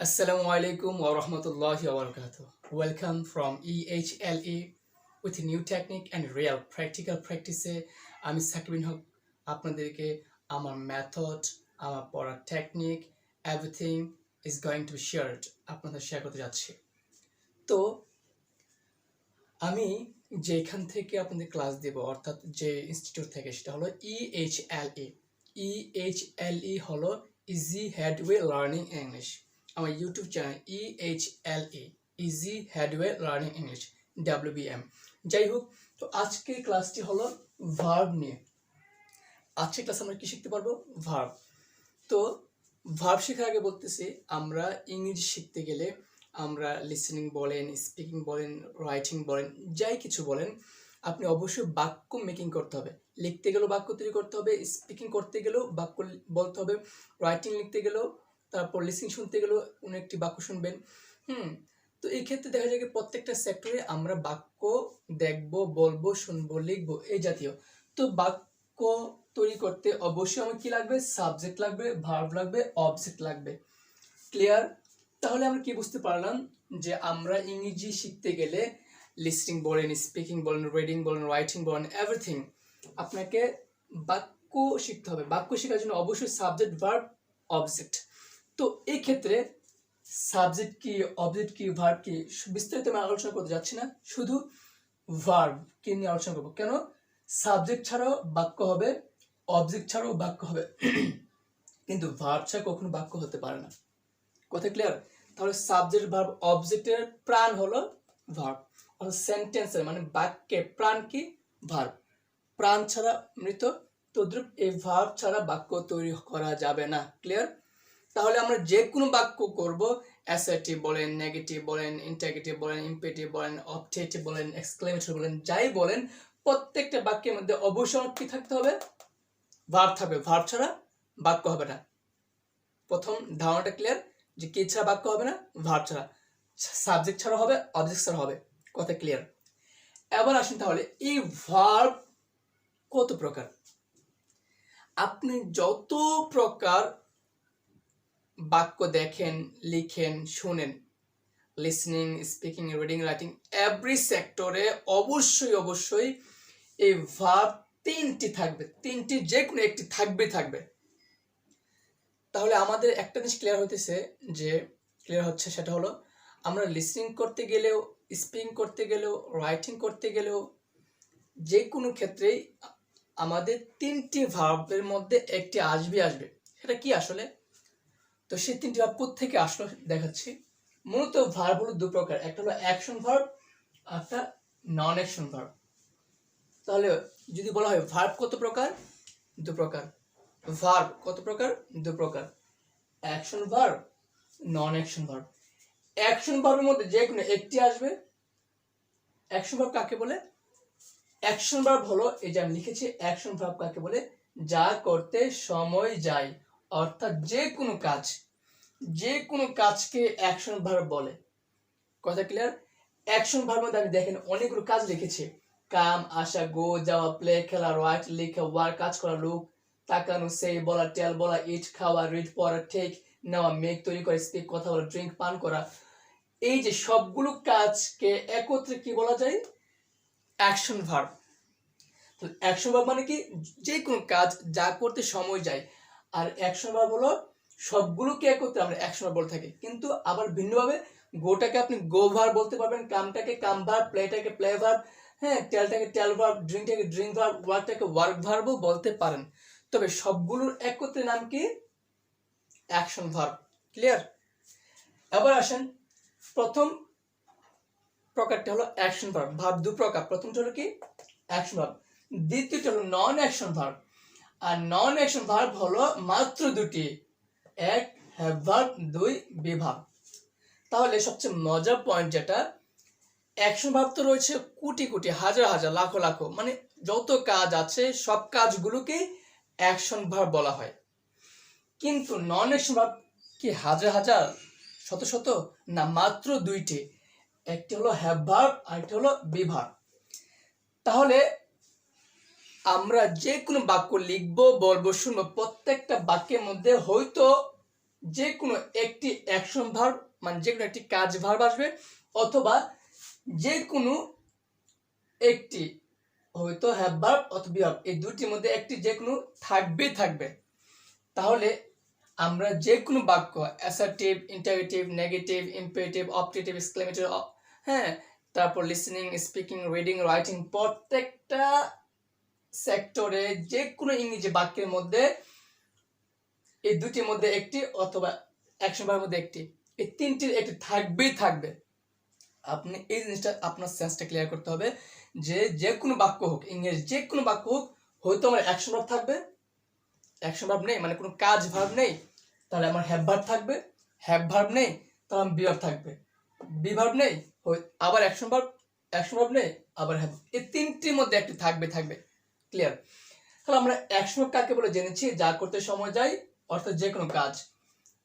Assalamu alaikum wa rahmatullahi wa barakatuh. Welcome from EHLE with a new technique and real practical practice. আমি সাকিবিন হক আপনাদেরকে আমার method, আমার পড়ার technique, everything is going to share আপনাদের share করতে যাচ্ছি। তো আমি যেখান থেকে আপনাদের ক্লাস দেব অর্থাৎ যে ইনস্টিটিউট থেকে সেটা হলো EHLE। EHLE হলো ইজি হেডওয়ে লার্নিং ইংলিশ। আমার YouTube channel EHLE easy Headway learning English WBM। যাই হোক, তো আজকের ক্লাসটি হলো ভার্ব নিয়ে। আজকের ক্লাসে আমরা কি শিখতে পারবো? ভার্ব। তো ভার্ব শেখার আগে বলতেছি, আমরা ইংরেজি শিখতে গেলে আমরা লিসেনিং বলেন, স্পিকিং বলেন, রাইটিং বলেন, যাই কিছু বলেন, আপনি অবশ্যই বাক্য মেকিং করতে হবে। লিখতে গেলেও বাক্য তৈরি করতে হবে, স্পিকিং করতে গেলেও বাক্য বলতে হবে, রাইটিং লিখতে গেলেও, তারপর লিসেনিং শুনতে গেলেও কোনো একটি বাক্য শুনবেন। তো এই ক্ষেত্রে দেখা যায় প্রত্যেকটা সেক্টরে আমরা বাক্য দেখবো, বলবো, শুনবো, লিখবো, এই জাতীয়। তো বাক্য তৈরি করতে অবশ্যই আমার কি লাগবে? সাবজেক্ট লাগবে, ভার্ব লাগবে, অবজেক্ট লাগবে। ক্লিয়ার? তাহলে আমরা কি বুঝতে পারলাম যে আমরা ইংরেজি শিখতে গেলে লিসনিং বলেন, স্পিকিং বলেন, রিডিং বলেন, রাইটিং বলেন, এভরিথিং আপনাকে বাক্য শিখতে হবে। বাক্য শেখার জন্য অবশ্যই সাবজেক্ট, ভার্ব, অবজেক্ট। তো এই ক্ষেত্রে সাবজেক্ট কি, অবজেক্ট কি, ভার্ব কি বিস্তারিত আমি আলোচনা করতে যাচ্ছি না, শুধু ভার্ব কে নিয়ে আলোচনা করবো। কেন? সাবজেক্ট ছাড়াও বাক্য হবে, অবজেক্ট ছাড়াও বাক্য হবে, কিন্তু ভার্ব ছাড়া কখনো বাক্য হতে পারে না। কথা ক্লিয়ার? তাহলে সাবজেক্ট, ভার্ব, অবজেক্টের প্রাণ হলো ভার্ব। অর্থাৎ সেন্টেন্সের মানে বাক্যের প্রাণ কি? ভার্ব। প্রাণ ছাড়া মৃত, তদ্রূপ এই ভার্ব ছাড়া বাক্য তৈরি করা যাবে না। ক্লিয়ার? তাহলে আমরা যে কোনো বাক্য করব, অ্যাসার্টিভ বলেন, নেগেটিভ বলেন, ইন্টারগেটিভ বলেন, ইম্পেরেটিভ বলেন, অবজেক্টিভ বলেন, এক্সক্লেমেটরি বলেন, যাই বলেন, প্রত্যেকটা বাক্যের মধ্যে অবশ্যই কি থাকতে হবে? ভার্ব থাকবে। ভার্ব ছাড়া বাক্য হবে না। প্রথম ধারণাটা ক্লিয়ার যে কি ছাড়া বাক্য হবে না? ভার্ব ছাড়া। সাবজেক্ট ছাড়া হবে, অবজেক্ট ছাড়া হবে। কথা ক্লিয়ার? এবার আসুন তাহলে এই ভার্ব কত প্রকার? আপনি যত প্রকার বাক্য দেখেন, লিখেন, শুনেন, listening, speaking, reading, writing, every সেক্টরে অবশ্যই এই ভার্ব তিনটি থাকবে। তিনটি যে কোনো একটি থাকবে। তাহলে আমাদের একটা জিনিস ক্লিয়ার হচ্ছে, সেটা হলো আমরা লিসনিং করতে গেলেও, স্পিকিং করতে গেলেও, রাইটিং করতে গেলেও, যে কোনো ক্ষেত্রেই আমাদের তিনটি ভার্বের মধ্যে একটি আসবে। সেটা কি আসলে? তো সেই তিনটি ভার্ব কোত্থেকে আসলো দেখাচ্ছি। মূলত ভার্ব হলো দু প্রকার, একটা হলো অ্যাকশন ভার্ব, একটা নন অ্যাকশন ভার্ব। তাহলে যদি বলা হয় ভার্ব কত প্রকার? দু প্রকার। ভার্ব কত প্রকার? দু প্রকার। অ্যাকশন ভার্ব, নন অ্যাকশন ভার্ব। অ্যাকশন ভার্বের মধ্যে যে কোনো একটি আসবে। অ্যাকশন ভার্ব কাকে বলে? অ্যাকশন ভার্ব হলো, এই যে আমি লিখেছি, অ্যাকশন ভার্ব কাকে বলে? যা করতে সময় যায়, অর্থাৎ যে কোনো কাজকে অ্যাকশন ভার্ব বলে। কথা ক্লিয়ার? অ্যাকশন ভার্বের মধ্যে আমি দেখেন অনেকগুলো কাজ লিখেছি। কাম, আসা, গো, যাওয়া, প্লে, খেলা, রাইট, লেখা, ওয়ার্ক, কাজ করা, লুক, তাকানো, সে, বলা, টেল, বলা, ইট, খাওয়া, রিড, পড়া, টেক, নেওয়া, মেক, তৈরি করা, স্পিক, কথা বলা, ড্রিঙ্ক, পান করা, এই যে সবগুলো কাজকে একত্রে কি বলা যায়? Action verb. তো অ্যাকশন ভার্ব মানে কি? যে কোনো কাজ যা করতে সময় যায়। আর অ্যাকশন ভার্ব হলো সবগুলোকে একত্রে আমরা অ্যাকশন ভার্ব বলে থাকি। কিন্তু আবার ভিন্নভাবে গোটাকে আপনি গো ভার্ব বলতে পারবেন, কামটাকে কাম ভার্ব, প্লেটাকে প্লে ভার্ব, টেলটাকে টেল ভার্ব, ড্রিঙ্কটাকে ড্রিঙ্ক ভার্ব, ওয়ার্কটাকে ওয়ার্ক ভার্বও বলতে পারেন। তবে সবগুলোর একত্রে নাম কি? Action verb. ক্লিয়ার? এবার আসেন, প্রথম প্রকারটা হলো অ্যাকশন ভার্ব। ভার্ব দু প্রকার। প্রথমটা হলো কি? Action verb. দ্বিতীয়টা হলো নন অ্যাকশন ভার্ব। আর নন অ্যাকশন ভার্ব হলো মাত্র দুটি, এক হ্যাভ ভার্ব, দুই বি ভার্ব। তাহলে সবচেয়ে মজার পয়েন্ট যেটা, অ্যাকশন ভার্ব তো রয়েছে কোটি, হাজার, লাখো, মানে যত কাজ আছে সব কাজগুলোকে অ্যাকশন ভার্ব বলা হয়। কিন্তু নন অ্যাকশন ভার্ব কি হাজার, শত? না, মাত্র দুইটি। একটি হলো হ্যাভ ভার্ব, আরেকটি হলো বি ভার্ব। তাহলে আমরা যে কোনো বাক্য লিখবো, বলবো, শুনবো, প্রত্যেকটা বাক্যের মধ্যে হয়তো যে কোনো একটি অ্যাকশন ভার্ব মানে যে কোনো একটি কাজ ভার্ব আসবে, অথবা যে কোনো একটি হয়তো হ্যাভ ভার্ব অথবা বি ভার্ব, এই দুটির মধ্যে একটি যে কোনো থাকবে। তাহলে আমরা যে কোনো বাক্য assertive, interrogative, negative, imperative, optative, exclamatory, হ্যাঁ, তারপর লিসেনিং, স্পিকিং, রিডিং, রাইটিং, প্রত্যেকটা সেক্টরে যে কোনো ইংরেজি বাক্যের মধ্যে এই দুটির মধ্যে একটি অথবা অ্যাকশন ভার্বের মধ্যে একটি, এই তিনটির একটি থাকবে। আপনি এই জিনিসটা আপনার সেন্সটা ক্লিয়ার করতে হবে যে যে কোনো বাক্য হোক, ইংরেজি যে কোনো বাক্য হোক, হয়তো আমার অ্যাকশন ভার্ব থাকবে, অ্যাকশন ভার্ব নেই মানে কোনো কাজ ভার্ব নেই, তাহলে আমার হ্যাভ ভার্ব থাকবে, হ্যাভ ভার্ব নেই তাহলে আমার বি ভার্ব থাকবে, বি ভার্ব নেই আবার অ্যাকশন ভার্ব নেই আবার হ্যাভ, এই তিনটির মধ্যে একটি থাকবে। ক্লিয়ার? তাহলে আমরা অ্যাকশন ভার্ব কাকে বলে জেনেছি? যা করতে সময় যায়, অর্থাৎ যে কোনো কাজ।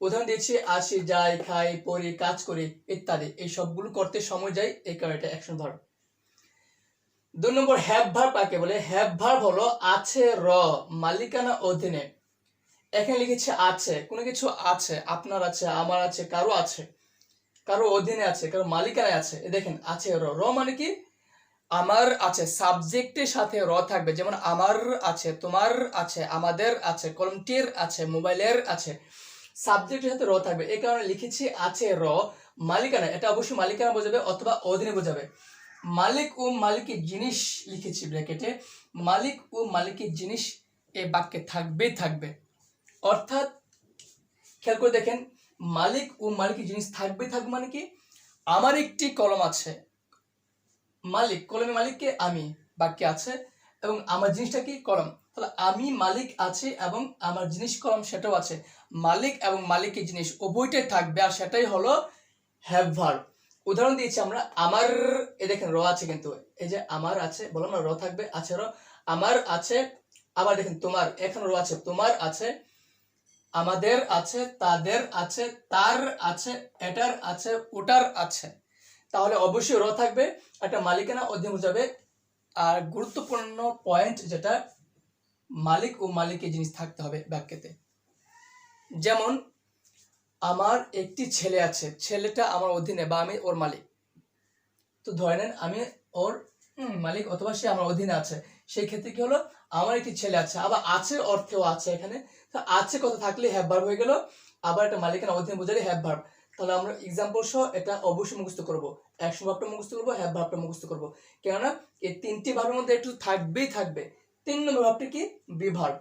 উদাহরণ দিয়েছি আসি, যাই, খাই, পড়ি, কাজ করি ইত্যাদি, এই সবগুলো করতে সময় যায়, এই কারণে এটা action verb. 2 number have verb কাকে বলে? হ্যাভ ভার্ব হলো আছে র মালিকানা অধীনে। এখানে লিখেছে আছে, কোনো কিছু আছে, আপনার আছে, আমার আছে, কারো অধীনে আছে, কারো মালিকানায় আছে। দেখেন আছে র মানে কি? আমার আছে, সাবজেক্টের সাথে র থাকবে, যেমন আমার আছে, তোমার আছে, আমাদের আছে, কলমটির আছে, মোবাইলের আছে, সাবজেক্টের সাথে র থাকবে, এই কারণে লিখেছি আছে র মালিকানা। এটা অবশ্যই মালিকানা বোঝাবে অথবা অধীনে বোঝাবে। মালিক ও মালিকের জিনিস লিখেছি ব্র্যাকেটে, মালিক ও মালিকের জিনিস এই বাক্যে থাকবে। অর্থাৎ খেয়াল করে দেখেন, মালিক ও মালিকের জিনিস থাকবে মানে কি? আমার একটি কলম আছে, মালিক, কলমের মালিককে আমি, বাক্যে আছে, এবং আমার জিনিসটা কি? কলম। তাহলে আমি মালিক আছে এবং আমার জিনিস কলম, সেটাও আছে। মালিক এবং মালিকের জিনিস উভয়টাই থাকবে, আর সেটাই হলো হ্যাভ ভার্ব। উদাহরণ দিয়েছি আমরা, আমার, এই দেখেন র আছে, কিন্তু এই যে আমার আছে, বললাম না র থাকবে, আছে র, আমার আছে। আবার দেখেন তোমার, এখন র আছে, তোমার আছে, আমাদের আছে, তাদের আছে, তার আছে, এটার আছে, ওটার আছে। তাহলে অবশ্যই র থাকবে, একটা মালিকানা অধীনে বোঝাবে। আর গুরুত্বপূর্ণ পয়েন্ট যেটা, মালিক ও মালিকের জিনিস থাকতে হবে বাক্যেতে। যেমন আমার একটি ছেলে আছে, ছেলেটা আমার অধীনে বা আমি ওর মালিক। তো ধরে নেন আমি ওর মালিক অথবা সে আমার অধীনে আছে, সেই ক্ষেত্রে কি হলো? আমার একটি ছেলে আছে। আবার আছে অর্থেও আছে, এখানে তো আছে কথা থাকলে হ্যাভ ভার্ব হয়ে গেল, আবার একটা মালিকানা অধীনে বোঝালে হ্যাভ ভার্ব। তাহলে আমরা এক্সাম্পল সহ এটা অবশ্যই মুখস্থ করব, অ্যাকশন ভার্বটা মুখস্থ করব, হ্যাভ ভার্বটা মুখস্থ করব, কেননা এই তিনটি ভার্বের মধ্যে একটু থাকবে। 3 নম্বর ভার্বটি কি? Be verb.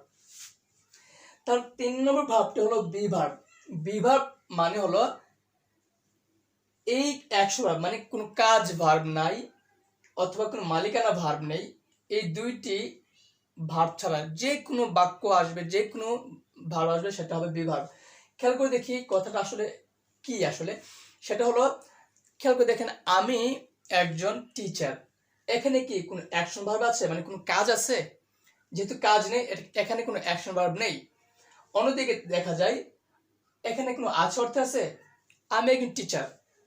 তার 3 নম্বর ভার্বটি হলো বি ভার্ব। বি ভার্ব মানে হলো এই অ্যাকশন ভার্ব মানে কোনো কাজ ভার্ব নাই অথবা কোনো মালিকানা ভার্ব নেই, এই দুইটি ভার্ব ছাড়া যে কোনো বাক্য আসবে, যে কোনো ভার্ব আসবে, সেটা হবে বি ভার্ব। খেয়াল করে দেখি কথাটা আসলে কি। আসলে সেটা হলো, খেয়াল করে দেখেন, আমি একজন টিচার, এখানে কি কোনো অ্যাকশন ভার্ব আছে মানে কোনো কাজ আছে? যেহেতু কাজ নেই, এখানে কোনো অ্যাকশন ভার্ব নেই। অন্যদিকে দেখা যায় এখানে কোনো আছে অর্থ আছে, আমি একজন টিচার,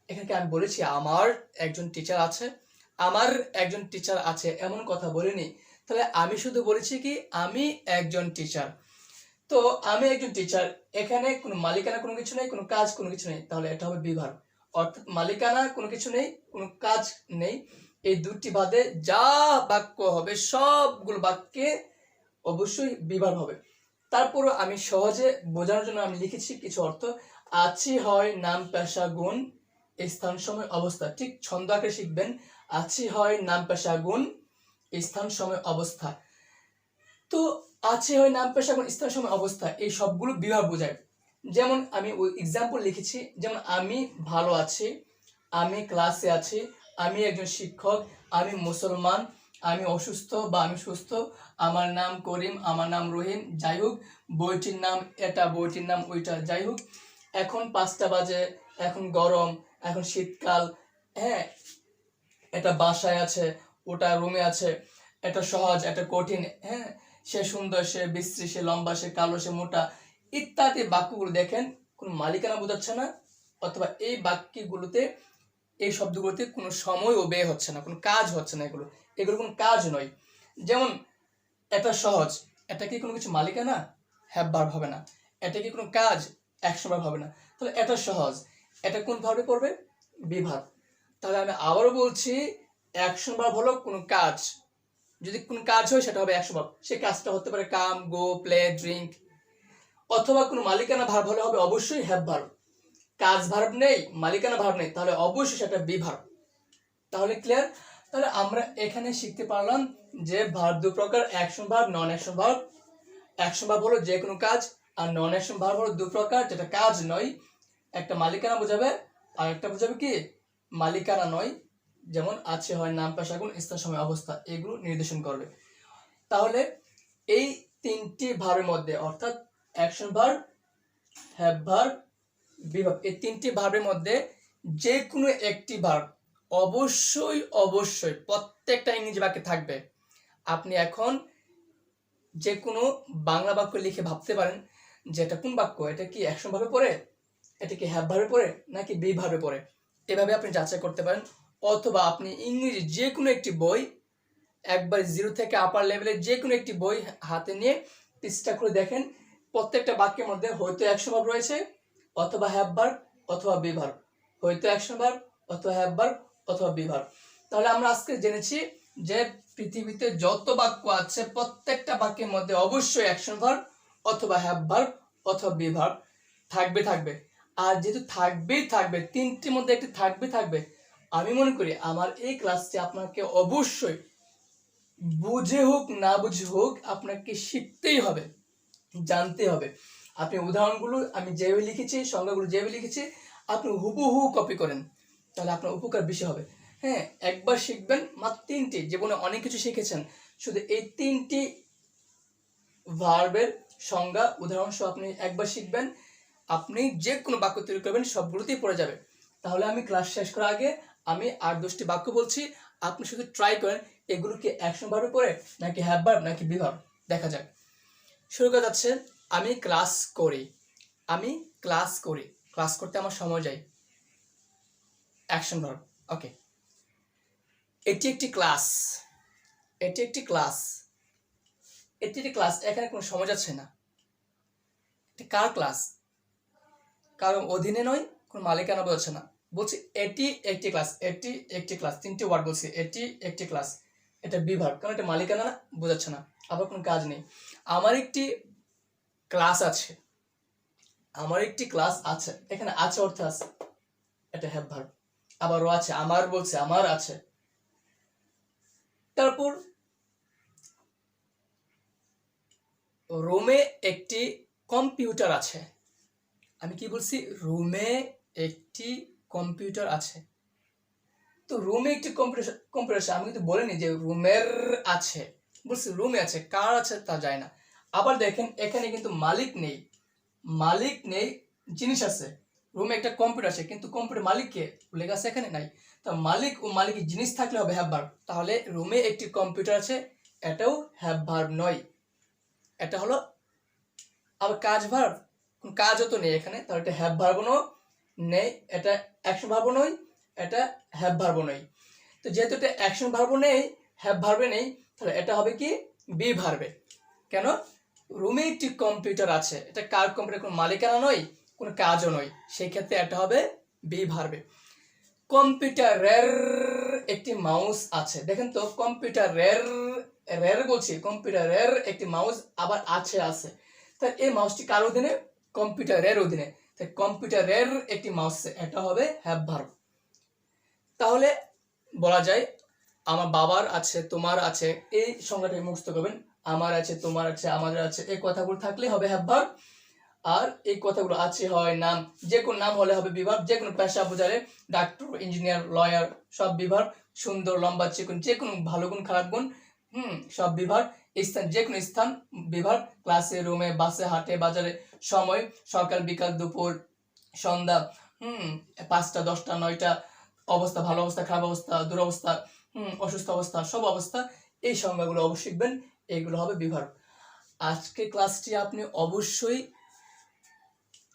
এখানে আমি বলেছি আমার একজন টিচার আছে, আমার একজন টিচার আছে এমন কথা বলিনি। তাহলে আমি শুধু বলেছি কি আমি একজন টিচার। তো আমি একজন টিচার, এখানে কোনো মালিকানা কোনো কিছু নেই, কোনো কাজ কোনো কিছু নেই, তাহলে এটা হবে বি ভার্ব। অর্থাৎ মালিকানা কোনো কিছু নেই, কোনো কাজ নেই, এই দুটি বাদে যা বাক্য হবে সবগুলো বাক্যে অবশ্যই বি ভার্ব হবে। তারপরও আমি সহজে বোঝানোর জন্য আমি লিখেছি কিছু অর্থ। আছি হয় নাম পেশা গুণ স্থান সময় অবস্থা, ঠিক ছন্দ আকারে শিখবেন। আছি হয় নাম পেশা গুণ স্থান সময় অবস্থা। তো আছে হয় নাম পেশা গুণ স্থান সময় অবস্থা, এই সবগুলো বি ভার্ব বোঝায়। যেমন আমি ওই এক্সাম্পল লিখেছি, যেমন আমি ভালো আছি, আমি ক্লাসে আছি, আমি একজন শিক্ষক, আমি মুসলমান, আমি অসুস্থ বা আমি সুস্থ, আমার নাম করিম, আমার নাম রহিম, যাই হোক, বইটির নাম এটা, বইটির নাম ওইটা, যাই হোক, এখন 5টা বাজে, এখন গরম, এখন শীতকাল, হ্যাঁ, এটা বাসায় আছে, ওটা রুমে আছে, এটা সহজ, এটা কঠিন, হ্যাঁ, সে সুন্দর, সে বিশ্রী, সে লম্বা, সে কালো, সে মোটা ইত্যাদি বাক্যগুলো দেখেন কোনো মালিকানা বোঝাচ্ছে না, অথবা এই বাক্যগুলোতে, এই শব্দগুলোতে কোনো সময়ও ব্যয় হচ্ছে না, কোনো কাজ হচ্ছে না, এগুলো কোনো কাজ নয়। যেমন এটা সহজ, এটা কি কোনো কিছু মালিকানা? হ্যাভ ভার্ব হবে না। এটা কি কোনো কাজ? অ্যাকশন ভার্ব হবে না। তাহলে এটা সহজ, এটা কোন ভার্বে পড়বে? Be verb. তাহলে আমি আবারও বলছি, অ্যাকশন ভার্ব হলো কোনো কাজ, যদি কোনো কাজ হয় সেটা হবে অ্যাকশন ভার্ব। সেই কাজটা হতে পারে কাম, গো, প্লে, ড্রিঙ্ক, অথবা কোনো মালিকানা ভার্ব হলে হবে অবশ্যই হ্যাভ ভার্ব। কাজ ভার্ব নেই, মালিকানা ভার্ব নেই, তাহলে অবশ্যই সেটা বি ভার্ব। তাহলে ক্লিয়ার? তাহলে আমরা এখানে শিখতে পারলাম যে ভার্ব দু প্রকার, অ্যাকশন ভার্ব, নন অ্যাকশন ভার্ব। অ্যাকশন ভার্ব হলো যে কোনো কাজ, আর নন অ্যাকশন ভার্ব হলো দু প্রকার, যেটা কাজ নয়, একটা মালিকানা বোঝাবে আর একটা বোঝাবে কি মালিকানা নয়, যেমন আছে, হয়, নাম, পেশা, গুণ, স্থান, সময়, অবস্থা, এগুলো নির্দেশন করবে। তাহলে এই তিনটি ভার্বের মধ্যে, অর্থাৎ action verb, have verb, be verb, এই তিনটি ভার্বের মধ্যে যে কোনো একটি ভার্ব অবশ্যই অবশ্যই প্রত্যেকটা ইংরেজি বাক্যে থাকবে। আপনি এখন যে কোনো বাংলা বাক্য লিখে ভাবতে পারেন যে এটা কোন বাক্য, এটা কি অ্যাকশন ভার্বে পড়ে, এটা কি হ্যাভ ভার্বে পড়ে, নাকি বি ভার্বে পড়ে, এভাবে আপনি যাচাই করতে পারেন। অথবা আপনি ইংরেজি যে কোনো একটি বই, একবার জিরো থেকে আপার লেভেলের যে কোনো একটি বই হাতে নিয়ে পৃষ্ঠা করে দেখেন, প্রত্যেকটা বাক্যের মধ্যে হয়তো অ্যাকশন ভার্ব রয়েছে, অথবা হ্যাভ ভার্ব, অথবা বি ভার্ব, হয়তো অ্যাকশন ভার্ব, অথবা হ্যাভ ভার্ব, অথবা বি ভার্ব। তাহলে আমরা আজকে জেনেছি যে পৃথিবীতে যত বাক্য আছে প্রত্যেকটা বাক্যের মধ্যে অবশ্যই অ্যাকশন ভার্ব, অথবা হ্যাভ ভার্ব, অথবা বি ভার্ব থাকবে। আর যেহেতু থাকবেই থাকবে, তিনটির মধ্যে একটি থাকবে, আমি মনে করি আমার এই ক্লাসটি আপনাকে অবশ্যই বুঝে হোক না বুঝে হোক আপনাকে শিখতেই হবে, জানতে হবে। আপনি উদাহরণগুলো আমি যেভাবে লিখেছি, সংজ্ঞাগুলো যেভাবে লিখেছি, আপনি হুবহু কপি করেন, তাহলে আপনার উপকার বেশি হবে। হ্যাঁ, একবার শিখবেন, মাত্র তিনটি, জীবনে অনেক কিছু শিখেছেন, শুধু এই তিনটি ভার্বের সংজ্ঞা উদাহরণ সহ আপনি একবার শিখবেন, আপনি যে কোনো বাক্য তৈরি করবেন সবগুলোতেই পড়ে যাবে। তাহলে আমি ক্লাস শেষ করার আগে আমি 8-10টি বাক্য বলছি, আপনি শুধু ট্রাই করেন এগুলো কি অ্যাকশন ভার্বে পড়ে, নাকি হ্যাভ ভার্ব, নাকি বি ভার্ব, দেখা যাক। শুরু করা যাচ্ছে, আমি ক্লাস করি। আমি ক্লাস করি, ক্লাস করতে আমার সময় যায়, অ্যাকশন ভার্ব। ওকে, এটি একটি ক্লাস, এটি একটি ক্লাস, এটি একটি ক্লাস, এখানে কোনো সময় যাচ্ছে না। এটি কার ক্লাস? কারণ অধীনে নয়, কোনো মালিকানা বোঝাচ্ছে না। বলছি এটি একটি ক্লাস, এটি একটি ক্লাস, তিনটি ওয়ার্ড বলছি, এটি একটি ক্লাস, এটা বি ভার্ব, কারণ এটা মালিকানা বোঝাচ্ছে না, আবার কোনো কাজ নেই। আমার একটি ক্লাস আছে, আমার একটি ক্লাস আছে, এখানে আছে অর্থ আছে, এটা হ্যাভ ভার্ব। আবারও আছে, আমার বলছে, আমার আছে। তারপর রুমে একটি কম্পিউটার আছে। আমি কি বলছি? রুমে একটি কম্পিউটার আছে। তো রুমে একটি কম্পিউটার আছে, আমি কিন্তু বলিনি যে রুমের আছে, বলছি রুমে আছে, কার আছে তা যায় না। আবার দেখেন এখানে কিন্তু মালিক নেই, মালিক নেই, জিনিস আছে। রুমে একটা কম্পিউটার আছে, কিন্তু কম্পিউটার মালিক কে লেখা আছে এখানে নাই। তো মালিক ও মালিকের জিনিস থাকলে হবে হ্যাভ ভার্ব। তাহলে রুমে একটি কম্পিউটার আছে, এটাও হ্যাভ ভার্ব নয়, এটা হলো আবার কাজ ভার্ব, কোন কাজও তো নেই এখানে, তাহলে এটা হ্যাভ ভার্বও নেই, এটা অ্যাকশন ভার্বও নয়, এটা হ্যাভ ভার্বও নয়। তো যেহেতু এটা অ্যাকশন ভার্বও নেই, হ্যাভ ভার্বে নেই, তাহলে এটা হবে কি বি ভার্বে। কেন? রুমে একটি কম্পিউটার আছে, এটা কার কম্পিউটার, কোনো মালিকানা নয়, কোনো কাজও নয়, সেই ক্ষেত্রে এটা হবে বি ভার্বে। কম্পিউটারের একটি মাউস আছে, দেখেন তো কম্পিউটারের, রের বলছি, কম্পিউটারের একটি মাউস, আবার আছে আছে, তাই এই মাউসটি কার অধীনে? কম্পিউটারের অধীনে, তাই কম্পিউটারের একটি মাউস, এটা হবে হ্যাভ ভার্ব। তাহলে বলা যায় আমার বাবার আছে, তোমার আছে, এই সংজ্ঞাটা মুখস্থ করবেন, আমার আছে, তোমার আছে, আমাদের আছে, এই কথাগুলো থাকলে হবে হ্যাভ ভার্ব। আর এই কথাগুলো আছে, হয়, নাম, যে কোনো নাম হলে হবে বি ভার্ব, যে কোনো পেশা বোঝালে ডাক্তার, ইঞ্জিনিয়ার, লয়ার, সব বি ভার্ব। সুন্দর, লম্বা, চিকন, যে কোনো ভালো গুণ, খারাপ গুণ, সব বি ভার্ব। স্থান, যে কোনো স্থান বি ভার্ব। ক্লাসে, রুমে, বাসে, হাটে, বাজারে। সময়, সকাল, বিকাল, দুপুর, সন্ধ্যা, 5টা, 10টা, 9টা। অবস্থা, ভালো অবস্থা, খারাপ অবস্থা, দুরবস্থা, অসুস্থ অবস্থা, সব অবস্থা, এই সংজ্ঞাগুলো অবশ্যই শিখবেন, এইগুলো হবে বি ভার্ব। আজকে ক্লাসটি আপনি অবশ্যই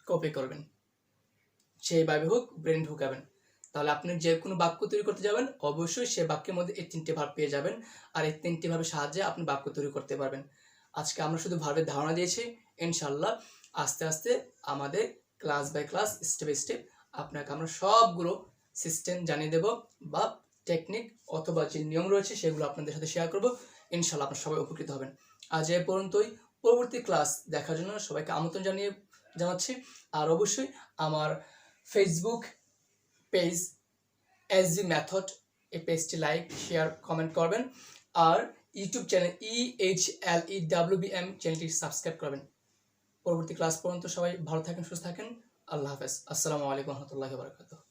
কপি করবেন, সেইভাবে হোক ব্রেন ঢুকাবেন, তাহলে আপনি যে কোনো বাক্য তৈরি করতে যাবেন অবশ্যই সে বাক্যের মধ্যে এই 3টে ভার্ব পেয়ে যাবেন, আর এই 3টি ভার্বের সাহায্যে আপনি বাক্য তৈরি করতে পারবেন। আজকে আমরা শুধু ভার্বের ধারণা দিয়েছি, ইনশাআল্লাহ আস্তে আস্তে আমাদের class by class, step by step আপনাকে আমরা সবগুলো সিস্টেম জানিয়ে দেব বা টেকনিক অথবা যে নিয়ম রয়েছে সেগুলো আপনাদের সাথে শেয়ার করব। ইনশাল্লাহ আপনারা সবাই উপকৃত হবেন। আজ এ পর্যন্তই। পরবর্তী ক্লাস দেখার জন্য সবাইকে আমন্ত্রণ জানাচ্ছি। আর অবশ্যই আমার ফেসবুক পেজ SG মেথড, এই পেজটি লাইক, শেয়ার, কমেন্ট করবেন। আর ইউটিউব চ্যানেল EHLEWBM চ্যানেলটি সাবস্ক্রাইব করবেন। পরবর্তী ক্লাস পর্যন্ত সবাই ভালো থাকেন, সুস্থ থাকেন। আল্লাহ হাফেজ। আসসালামু আলাইকুম রহমতুল্লাহি ওয়া বারাকাতুহু।